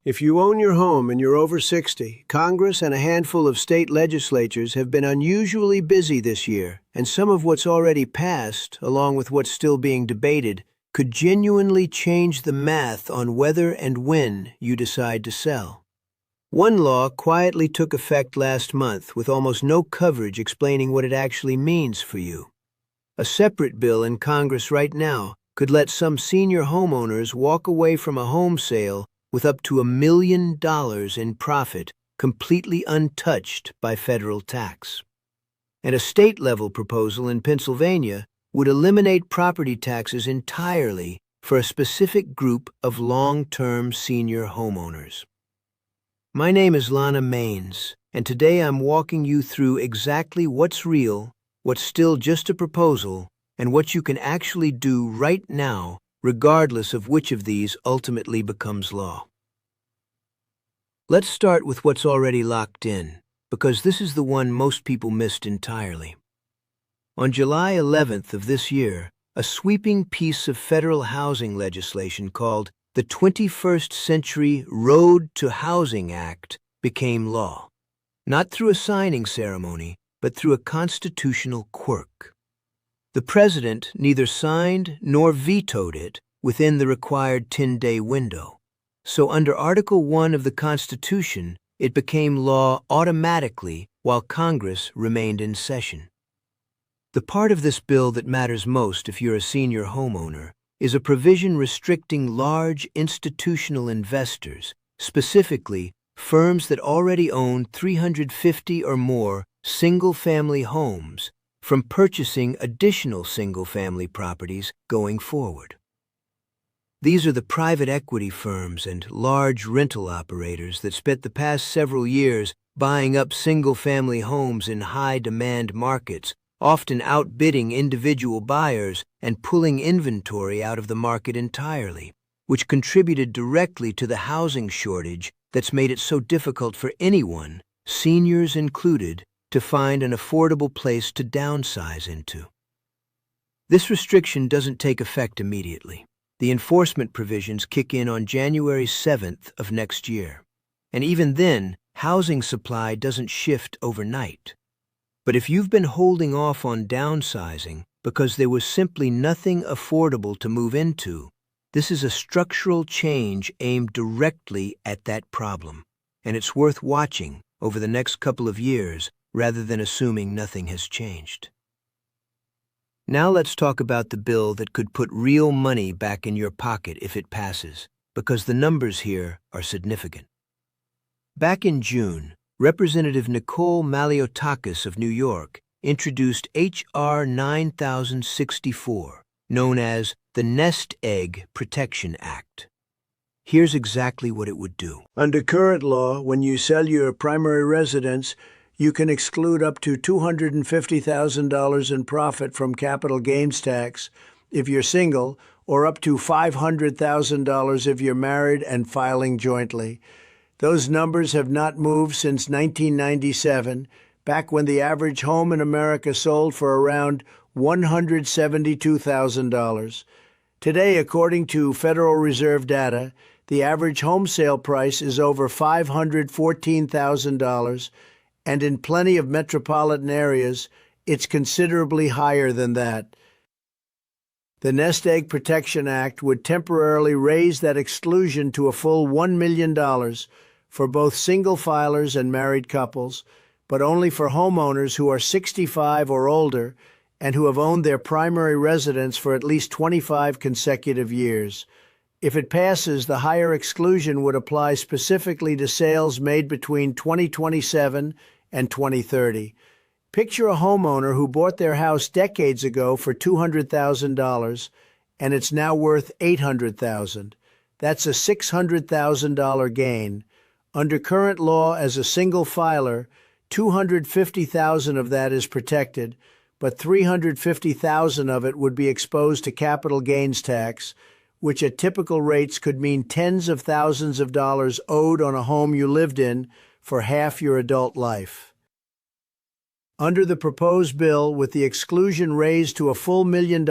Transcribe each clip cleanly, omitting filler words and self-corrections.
If you own your home and you're over 60, Congress and a handful of state legislatures have been unusually busy this year, and some of what's already passed, along with what's still being debated, could genuinely change the math on whether and when you decide to sell. One law quietly took effect last month with almost no coverage explaining what it actually means for you. A separate bill in Congress right now could let some senior homeowners walk away from a home sale with up to $1 million in profit, completely untouched by federal tax. And a state-level proposal in Pennsylvania would eliminate property taxes entirely for a specific group of long-term senior homeowners. My name is Lana Maines, and today I'm walking you through exactly what's real, what's still just a proposal, and what you can actually do right now, regardless of which of these ultimately becomes law. Let's start with what's already locked in, because this is the one most people missed entirely. On July 11th of this year, a sweeping piece of federal housing legislation called the 21st Century Road to Housing Act became law, not through a signing ceremony, but through a constitutional quirk. The president neither signed nor vetoed it within the required 10-day window. So under Article 1 of the Constitution, it became law automatically while Congress remained in session. The part of this bill that matters most if you're a senior homeowner is a provision restricting large institutional investors, specifically firms that already own 350 or more single-family homes, from purchasing additional single-family properties going forward. These are the private equity firms and large rental operators that spent the past several years buying up single-family homes in high-demand markets, often outbidding individual buyers and pulling inventory out of the market entirely, which contributed directly to the housing shortage that's made it so difficult for anyone, seniors included, to find an affordable place to downsize into. This restriction doesn't take effect immediately. The enforcement provisions kick in on January 7th of next year. And even then, housing supply doesn't shift overnight. But if you've been holding off on downsizing because there was simply nothing affordable to move into, this is a structural change aimed directly at that problem. And it's worth watching over the next couple of years rather than assuming nothing has changed. Now let's talk about the bill that could put real money back in your pocket if it passes, because the numbers here are significant. Back in June, Representative Nicole Maliotakis of New York introduced H.R. 9064, known as the Nest Egg Protection Act. Here's exactly what it would do. Under current law, when you sell your primary residence, you can exclude up to $250,000 in profit from capital gains tax if you're single, or up to $500,000 if you're married and filing jointly. Those numbers have not moved since 1997, back when the average home in America sold for around $172,000. Today, according to Federal Reserve data, the average home sale price is over $514,000, and in plenty of metropolitan areas, it's considerably higher than that. The Nest Egg Protection Act would temporarily raise that exclusion to a full $1 million for both single filers and married couples, but only for homeowners who are 65 or older and who have owned their primary residence for at least 25 consecutive years. If it passes, the higher exclusion would apply specifically to sales made between 2027 and 2030. Picture a homeowner who bought their house decades ago for $200,000, and it's now worth $800,000. That's a $600,000 gain. Under current law, as a single filer, $250,000 of that is protected, but $350,000 of it would be exposed to capital gains tax, which at typical rates could mean tens of thousands of dollars owed on a home you lived in for half your adult life. Under the proposed bill, with the exclusion raised to a full $1 million,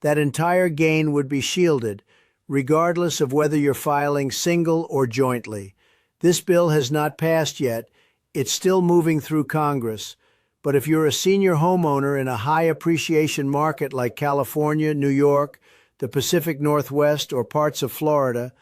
that entire gain would be shielded, regardless of whether you're filing single or jointly. This bill has not passed yet. It's still moving through Congress. But if you're a senior homeowner in a high appreciation market like California, New York, the Pacific Northwest, or parts of Florida,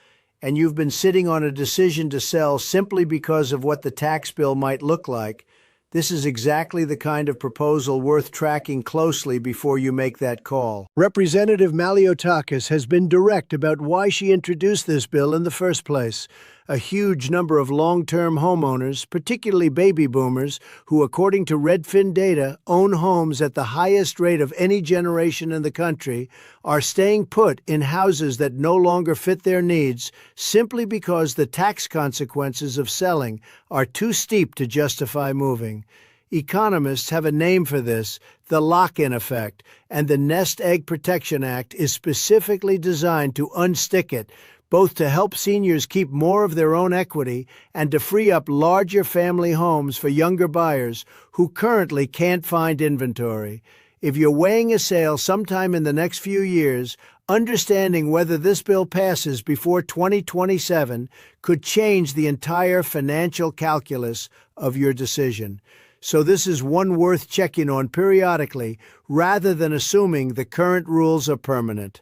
and you've been sitting on a decision to sell simply because of what the tax bill might look like, this is exactly the kind of proposal worth tracking closely before you make that call. Representative Maliotakis has been direct about why she introduced this bill in the first place. A huge number of long-term homeowners, particularly baby boomers, who, according to Redfin data, own homes at the highest rate of any generation in the country, are staying put in houses that no longer fit their needs simply because the tax consequences of selling are too steep to justify moving. Economists have a name for this, the lock-in effect, and the Nest Egg Protection Act is specifically designed to unstick it, both to help seniors keep more of their own equity and to free up larger family homes for younger buyers who currently can't find inventory. If you're weighing a sale sometime in the next few years, understanding whether this bill passes before 2027 could change the entire financial calculus of your decision. So this is one worth checking on periodically rather than assuming the current rules are permanent.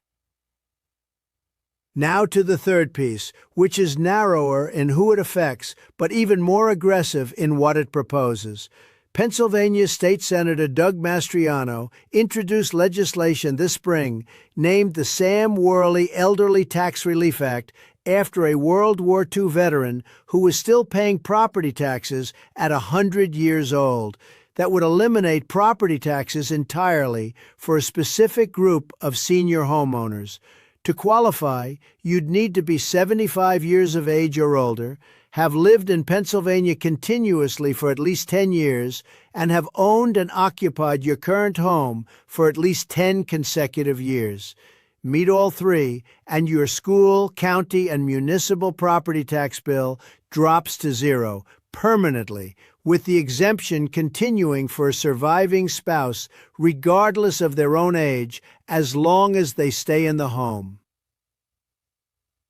Now to the third piece, which is narrower in who it affects, but even more aggressive in what it proposes. Pennsylvania State Senator Doug Mastriano introduced legislation this spring named the Sam Worley Elderly Tax Relief Act after a World War II veteran who was still paying property taxes at 100 years old. That would eliminate property taxes entirely for a specific group of senior homeowners. To qualify, you'd need to be 75 years of age or older, have lived in Pennsylvania continuously for at least 10 years, and have owned and occupied your current home for at least 10 consecutive years. Meet all three, and your school, county, and municipal property tax bill drops to zero permanently, with the exemption continuing for a surviving spouse regardless of their own age as long as they stay in the home.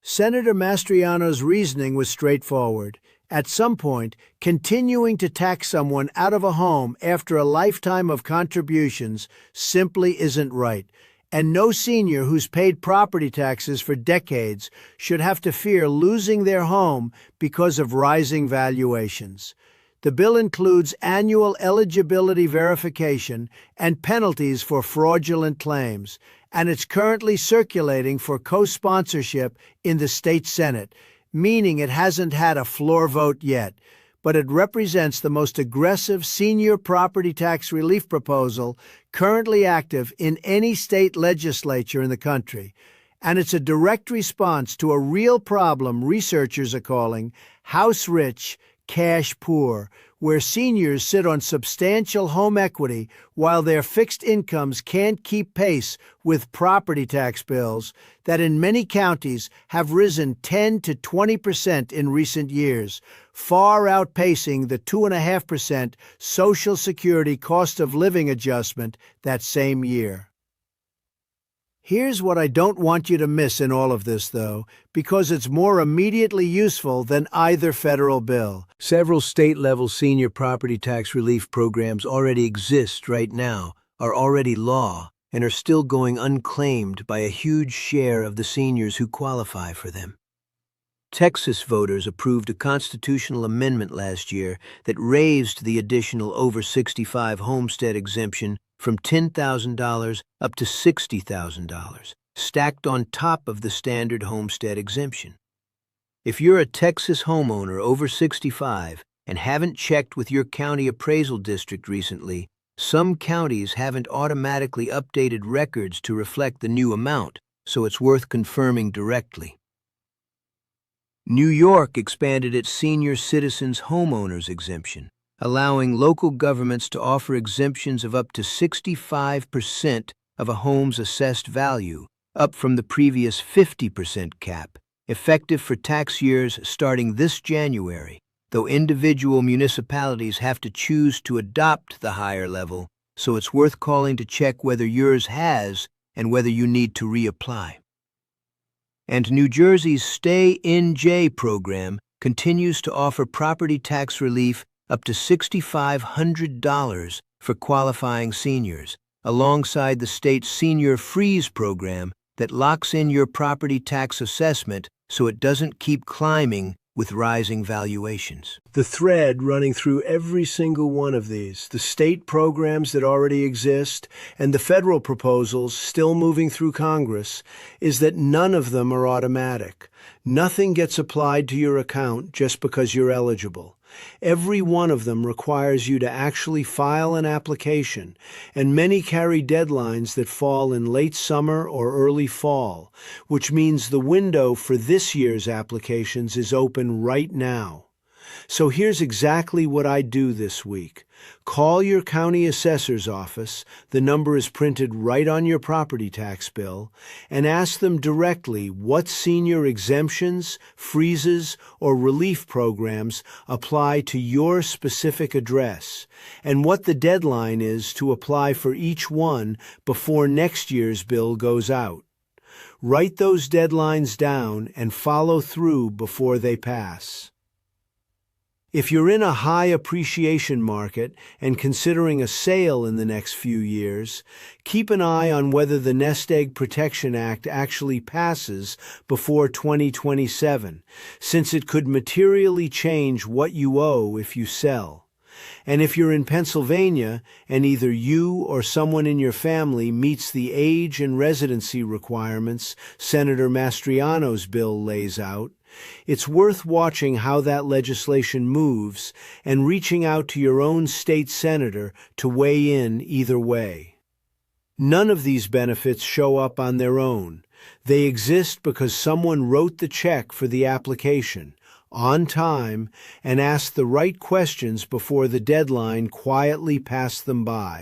Senator Mastriano's reasoning was straightforward. At some point, continuing to tax someone out of a home after a lifetime of contributions simply isn't right, and no senior who's paid property taxes for decades should have to fear losing their home because of rising valuations. The bill includes annual eligibility verification and penalties for fraudulent claims, and it's currently circulating for co-sponsorship in the state Senate, meaning it hasn't had a floor vote yet. But it represents the most aggressive senior property tax relief proposal currently active in any state legislature in the country. And it's a direct response to a real problem researchers are calling house rich, cash poor, where seniors sit on substantial home equity while their fixed incomes can't keep pace with property tax bills that in many counties have risen 10 to 20% in recent years, far outpacing the 2.5% Social Security cost of living adjustment that same year. Here's what I don't want you to miss in all of this, though, because it's more immediately useful than either federal bill. Several state-level senior property tax relief programs already exist right now, are already law, and are still going unclaimed by a huge share of the seniors who qualify for them. Texas voters approved a constitutional amendment last year that raised the additional over 65 homestead exemption from $10,000 up to $60,000, stacked on top of the standard homestead exemption. If you're a Texas homeowner over 65 and haven't checked with your county appraisal district recently, some counties haven't automatically updated records to reflect the new amount, so it's worth confirming directly. New York expanded its senior citizens homeowners exemption, allowing local governments to offer exemptions of up to 65% of a home's assessed value, up from the previous 50% cap, effective for tax years starting this January, though individual municipalities have to choose to adopt the higher level, so it's worth calling to check whether yours has and whether you need to reapply. And New Jersey's Stay in J program continues to offer property tax relief up to $6,500 for qualifying seniors, alongside the state's Senior Freeze program that locks in your property tax assessment so it doesn't keep climbing with rising valuations. The thread running through every single one of these, the state programs that already exist and the federal proposals still moving through Congress, is that none of them are automatic. Nothing gets applied to your account just because you're eligible. Every one of them requires you to actually file an application, and many carry deadlines that fall in late summer or early fall, which means the window for this year's applications is open right now. So here's exactly what I do this week. Call your county assessor's office, the number is printed right on your property tax bill, and ask them directly what senior exemptions, freezes, or relief programs apply to your specific address, and what the deadline is to apply for each one before next year's bill goes out. Write those deadlines down and follow through before they pass. If you're in a high appreciation market and considering a sale in the next few years, keep an eye on whether the Nest Egg Protection Act actually passes before 2027, since it could materially change what you owe if you sell. And if you're in Pennsylvania and either you or someone in your family meets the age and residency requirements Senator Mastriano's bill lays out, it's worth watching how that legislation moves and reaching out to your own state senator to weigh in either way. None of these benefits show up on their own. They exist because someone wrote the check for the application on time and asked the right questions before the deadline quietly passed them by.